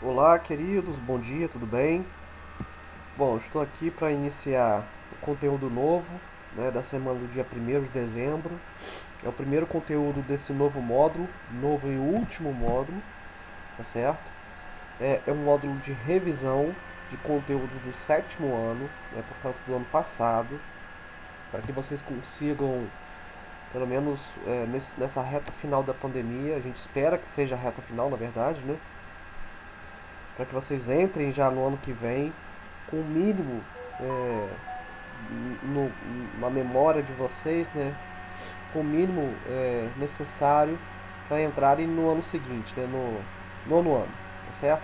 Olá, queridos, bom dia, tudo bem? Bom, estou aqui para iniciar o conteúdo novo, né, da semana do dia 1º de dezembro. É o primeiro conteúdo desse novo módulo, novo e último módulo, tá certo? É um módulo de revisão de conteúdos do sétimo ano, né, portanto do ano passado, para que vocês consigam, pelo menos nessa reta final da pandemia, a gente espera que seja a reta final, na verdade, né? Para que vocês entrem já no ano que vem com o mínimo é, no, na memória de vocês, né, com o mínimo necessário para entrarem no ano seguinte, né, no nono ano, tá certo?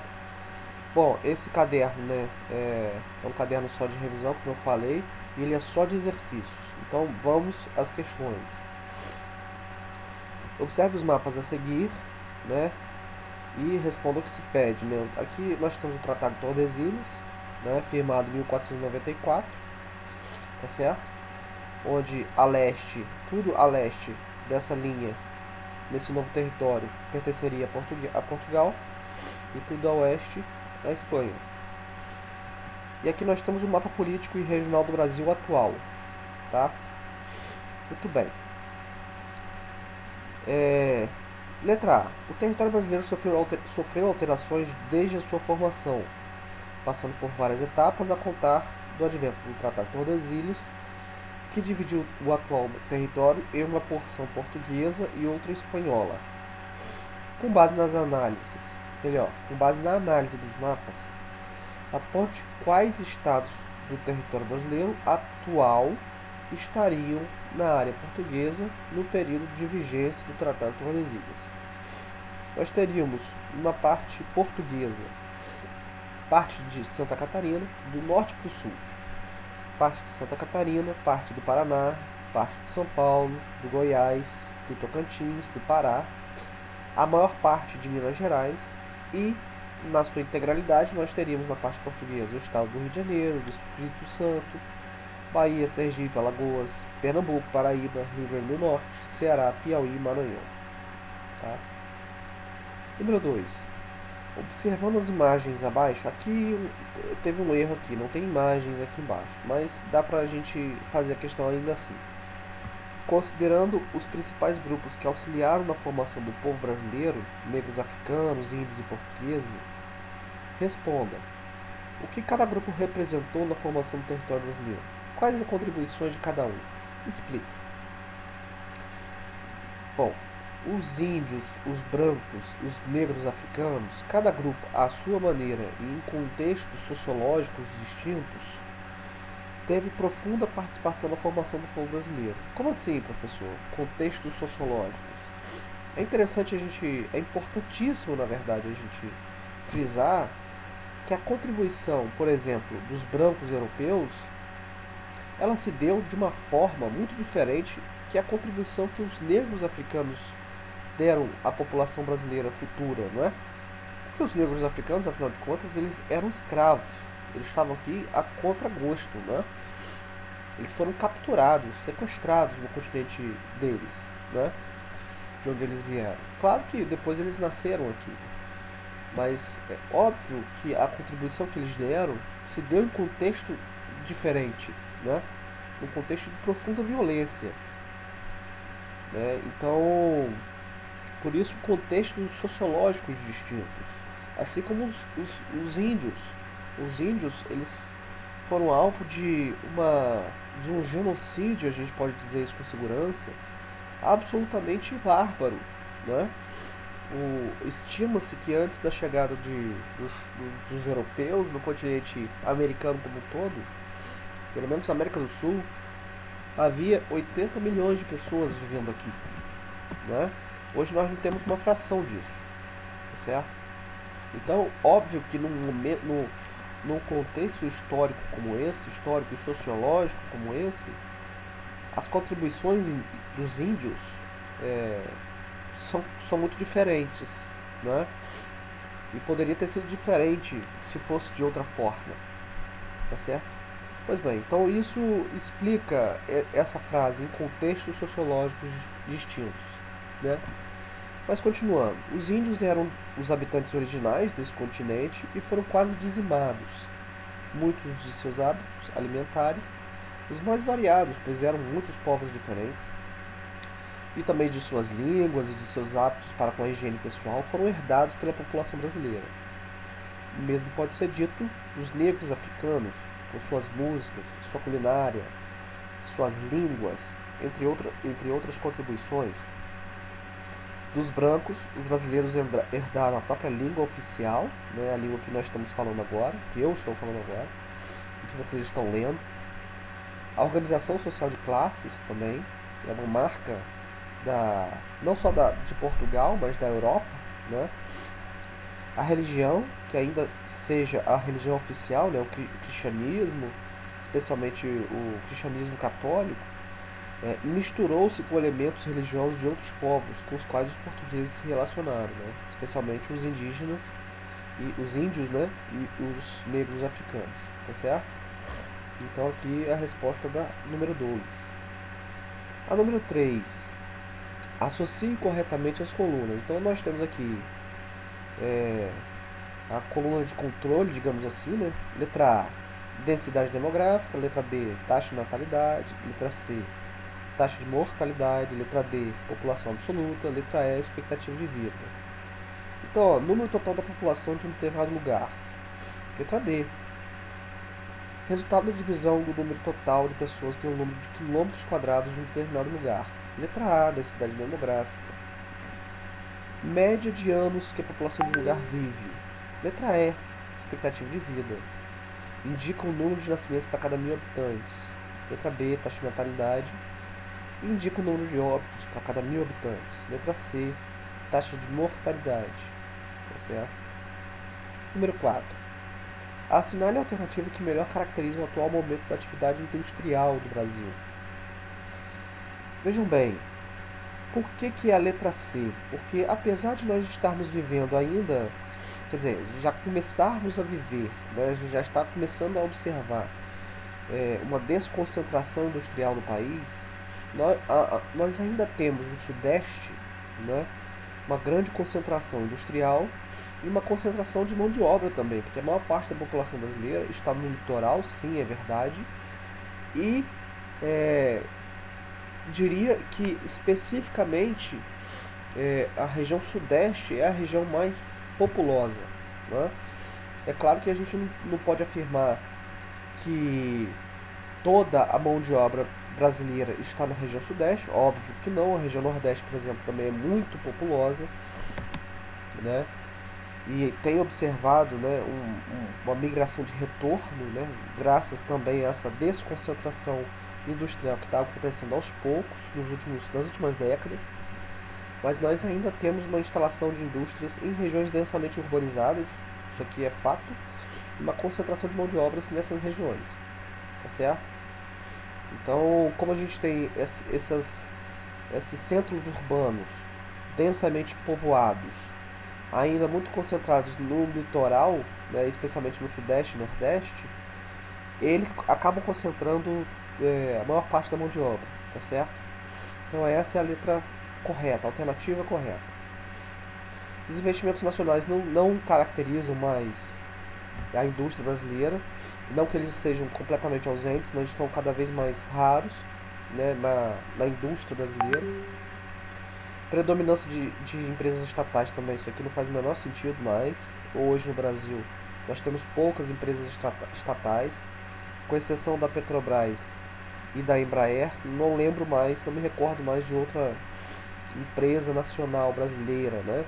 Bom, esse caderno, né, é um caderno só de revisão, como eu falei, e ele é só de exercícios. Então vamos às questões. Observe os mapas a seguir, né, e responda o que se pede, né? Aqui nós temos o Tratado de Tordesilhas, né, firmado em 1494, tá certo? Onde a leste, tudo a leste dessa linha, nesse novo território, pertenceria a Portugal e tudo a oeste a Espanha. E aqui nós temos o mapa político e regional do Brasil atual, tá? Muito bem. É, Letra A. O território brasileiro sofreu alterações desde a sua formação, passando por várias etapas a contar do advento do Tratado de Tordesilhas, que dividiu o atual território em uma porção portuguesa e outra espanhola. Com base nas análises, com base na análise dos mapas, aponte quais estados do território brasileiro atual estariam na área portuguesa no período de vigência do Tratado de Tordesilhas. Nós teríamos uma parte portuguesa, parte de Santa Catarina, do norte para o sul, parte de Santa Catarina, parte do Paraná, parte de São Paulo, do Goiás, do Tocantins, do Pará, a maior parte de Minas Gerais e, na sua integralidade, nós teríamos na parte portuguesa o estado do Rio de Janeiro, do Espírito Santo, Bahia, Sergipe, Alagoas, Pernambuco, Paraíba, Rio Grande do Norte, Ceará, Piauí e Maranhão. Tá? Número 2. Observando as imagens abaixo, aqui teve um erro aqui, não tem imagens aqui embaixo, mas dá pra gente fazer a questão ainda assim. Considerando os principais grupos que auxiliaram na formação do povo brasileiro, negros africanos, índios e portugueses, responda: o que cada grupo representou na formação do território brasileiro? Quais as contribuições de cada um? Explique. Bom, os índios, os brancos, os negros africanos, cada grupo à sua maneira e em contextos sociológicos distintos, teve profunda participação na formação do povo brasileiro. Como assim, professor? Contextos sociológicos. É importantíssimo, na verdade, a gente frisar que a contribuição, por exemplo, dos brancos europeus, ela se deu de uma forma muito diferente que a contribuição que os negros africanos deram à população brasileira futura, não é? Porque os negros africanos, afinal de contas, eles eram escravos. Eles estavam aqui a contragosto, né? Eles foram capturados, sequestrados no continente deles, né? De onde eles vieram. Claro que depois eles nasceram aqui, mas é óbvio que a contribuição que eles deram se deu em contexto diferente, né? Um contexto de profunda violência, né? Então, por isso contextos sociológicos distintos, assim como os índios. Os índios, eles foram alvo de um genocídio, a gente pode dizer isso com segurança, absolutamente bárbaro, né? Estima-se que antes da chegada dos europeus no continente americano como um todo, pelo menos na América do Sul, havia 80 milhões de pessoas vivendo aqui, né? Hoje nós não temos uma fração disso, tá certo? Então, óbvio que num contexto histórico como esse, histórico e sociológico como esse, as contribuições dos índios é, são muito diferentes, né? E poderia ter sido diferente se fosse de outra forma, tá certo? Pois bem, então isso explica essa frase em contextos sociológicos distintos, né? Mas continuando, os índios eram os habitantes originais desse continente e foram quase dizimados. Muitos de seus hábitos alimentares, os mais variados, pois eram muitos povos diferentes, e também de suas línguas e de seus hábitos para com a higiene pessoal, foram herdados pela população brasileira. O mesmo pode ser dito dos negros africanos, com suas músicas, sua culinária, suas línguas, entre outras contribuições. Dos brancos, os brasileiros herdaram a própria língua oficial, né, a língua que nós estamos falando agora, que eu estou falando agora, e que vocês estão lendo. A organização social de classes também é uma marca não só de Portugal, mas da Europa, né? A religião, que ainda seja a religião oficial, né, o cristianismo, especialmente o cristianismo católico, misturou-se com elementos religiosos de outros povos com os quais os portugueses se relacionaram, né? Especialmente os indígenas e os índios, né? E os negros africanos, tá certo? Então aqui é a resposta da número 2. A número 3, associe corretamente as colunas. Então nós temos aqui a coluna de controle, digamos assim, né? Letra A, densidade demográfica. Letra B, taxa de natalidade. Letra C, taxa de mortalidade. Letra D, população absoluta. Letra E, expectativa de vida. Então, ó, número total da população de um determinado lugar. Letra D, resultado da divisão do número total de pessoas pelo número de quilômetros quadrados de um determinado lugar. Letra A, densidade demográfica. Média de anos que a população de um lugar vive. Letra E, expectativa de vida. Indica o número de nascimentos para cada 1000 habitantes. Letra B, taxa de natalidade. Indica o número de óbitos para cada 1000 habitantes. Letra C, taxa de mortalidade. Tá certo? Número 4. Assinale a alternativa que melhor caracteriza o atual momento da atividade industrial do Brasil. Vejam bem, por que é a letra C? Porque apesar de nós estarmos vivendo ainda, quer dizer, já começarmos a viver, né, a gente já está começando a observar uma desconcentração industrial no país, nós ainda temos no Sudeste, né, uma grande concentração industrial e uma concentração de mão de obra também, porque a maior parte da população brasileira está no litoral, sim, é verdade, e diria que especificamente a região Sudeste é a região mais populosa, né? É claro que a gente não pode afirmar que toda a mão de obra brasileira está na região Sudeste, óbvio que não, a região Nordeste, por exemplo, também é muito populosa, né? E tem observado, né, uma migração de retorno, né, graças também a essa desconcentração industrial que está acontecendo aos poucos nas últimas décadas, mas nós ainda temos uma instalação de indústrias em regiões densamente urbanizadas, isso aqui é fato, e uma concentração de mão de obras nessas regiões, tá certo? Então, como a gente tem esses centros urbanos densamente povoados, ainda muito concentrados no litoral, né, especialmente no Sudeste e Nordeste, eles acabam concentrando a maior parte da mão de obra, tá certo? Então essa é a letra correta, a alternativa correta. Os investimentos nacionais não caracterizam mais a indústria brasileira, não que eles sejam completamente ausentes, mas estão cada vez mais raros, né, na indústria brasileira. Predominância de empresas estatais também, isso aqui não faz o menor sentido mais. Hoje no Brasil nós temos poucas empresas estatais, com exceção da Petrobras e da Embraer, não lembro mais, não me recordo mais de outra empresa nacional brasileira, né?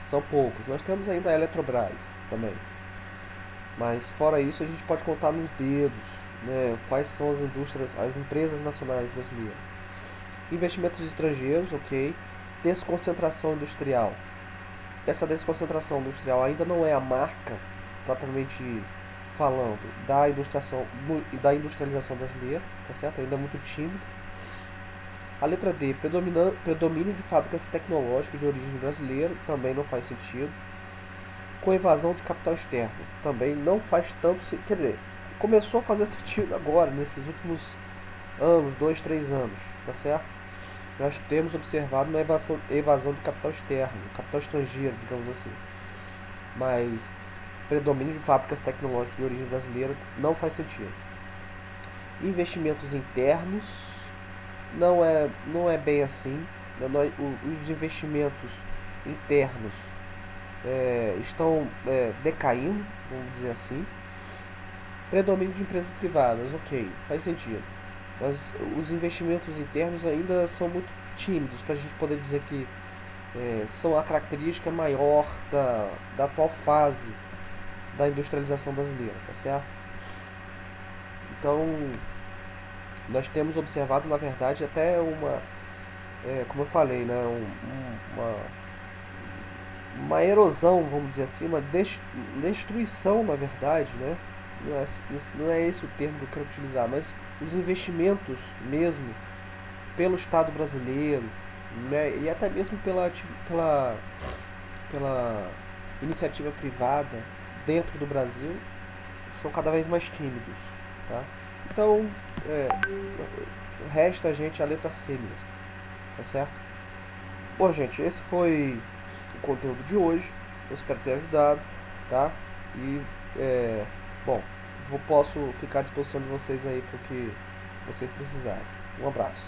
São poucos. Nós temos ainda a Eletrobras também, mas fora isso a gente pode contar nos dedos, né, quais são as empresas nacionais brasileiras. Investimentos estrangeiros, ok. Desconcentração industrial. Essa desconcentração industrial ainda não é a marca, propriamente falando, da industrialização brasileira, tá certo? Ainda é muito tímido. A letra D, predomínio de fábricas tecnológicas de origem brasileira, também não faz sentido. Com evasão de capital externo, também não faz tanto sentido. Quer dizer, começou a fazer sentido agora, nesses últimos anos, 2, 3 anos, tá certo? nós temos observado uma evasão de capital externo, capital estrangeiro, digamos assim. Mas predomínio de fábricas tecnológicas de origem brasileira não faz sentido. Investimentos internos não é bem assim. Os investimentos internos estão decaindo, vamos dizer assim. Predomínio de empresas privadas, ok, faz sentido. Mas os investimentos internos ainda são muito tímidos para a gente poder dizer que são a característica maior da atual fase da industrialização brasileira, tá certo? Então, nós temos observado, na verdade, até como eu falei, né, uma erosão, vamos dizer assim, uma destruição, na verdade, né? Não é esse o termo que eu quero utilizar, mas os investimentos mesmo pelo Estado brasileiro, né, e até mesmo pela iniciativa privada dentro do Brasil são cada vez mais tímidos, tá? Então, é, resta a gente a letra C mesmo, tá certo? Bom, gente, esse foi o conteúdo de hoje. Eu espero ter ajudado, tá? E, bom, posso ficar à disposição de vocês aí para o que vocês precisarem. Um abraço.